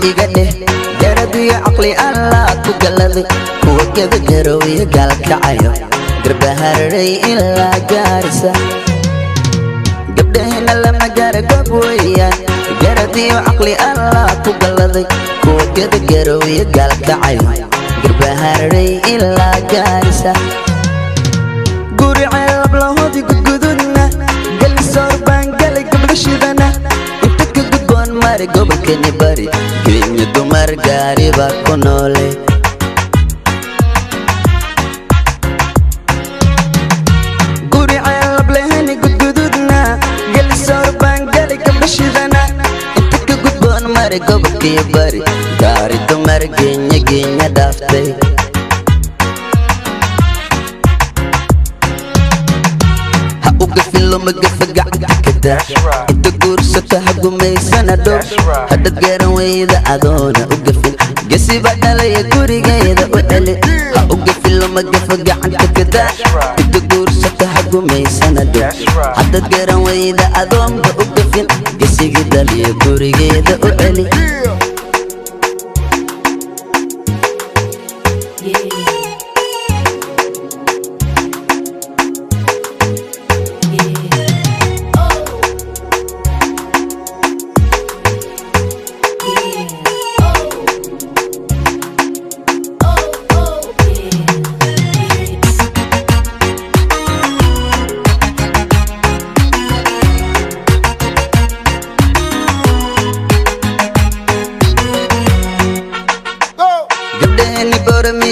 إيجاده جردي عقلي الله كجلد وكذا جروي قال كعيو قربها الري إلا جارسة قبلهن لما جار قبويا جردي عقلي الله كجلد وكذا جروي قال كعيو قربها الري إلا جارسة قوري عيب لهودي قدودنا قال صربان قال قبل شيبنا mari gobol keni bari kenya dumar gari ba konole guri ayab lehani gududna gal sorban gali kabashidana inta gudbon mari gobol keni bari gari dumar kenya dafte ha ugafilo magafaga كده انت قرصة حقو ميسانا دو هذا غير ويدا ادونا اقفل قسي بدالي قوري قيدا وقلي ها اقفل وما قفق عنك كده انت قرصة حقو ميسانا دو هذا غير ويدا ادونا اقفل قسي بدالي قوري قيدا وقلي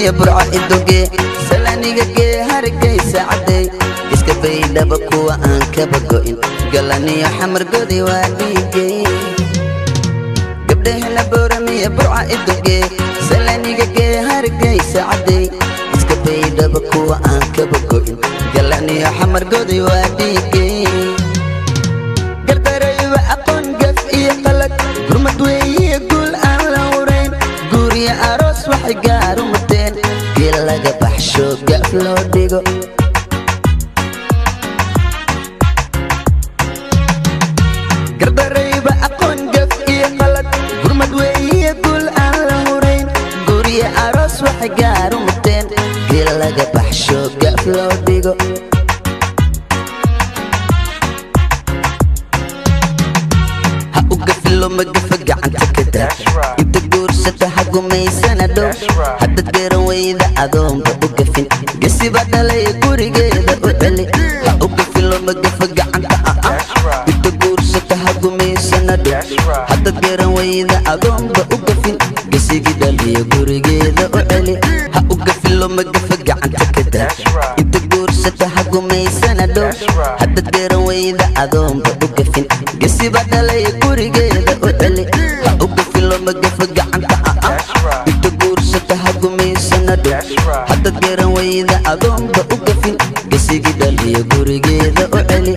يا برعة إدوكي سلانيكا كي هاركي ساعدي إسكا بيدا بكوا أنكا بكوين قلاني يا حمر قدي واديكي قبده لبورمي يا برعة إدوكي سلانيكا كي هاركي ساعدي إسكا بيدا بكوا أنكا بكوين قلاني يا حمر قدي واديكي قردري وأقون قف إيا قلق قرمت ويا يقول أنا لورين قوري أروس وحقارو laga baxsho gaf loo dhigo gardarayba aqoon gaf iyo qalad gurmad weeye gul aan la hurayn guriya aroos waxay gaar u muteen geel laga baxsho gaf loo dhigo ha u gafilo ma gafa gacanta kada inta guursata ha gumaysana dhow haddad garan weyda adoonba u gafin gasi baa dhalay gurigeeda u celi ha u gafilo ma gafa gacanta inta guursata ha gumaysana dhow haddad garan weyda adoonba u gafin gasigi dhaliya gurigeeda u celi ha u gafilo ma gafa gacanta kada inta guursata ha gumaysana dhow haddad garan weyda adoonba u gafin gasi baa dhalay gurigeeda u celi ha u gafilo ma gafa gacanta inta guursata ha gumaysana dhow haddad garan weyda adoonba u gafin gasigi dhaliya gurigeeda u celi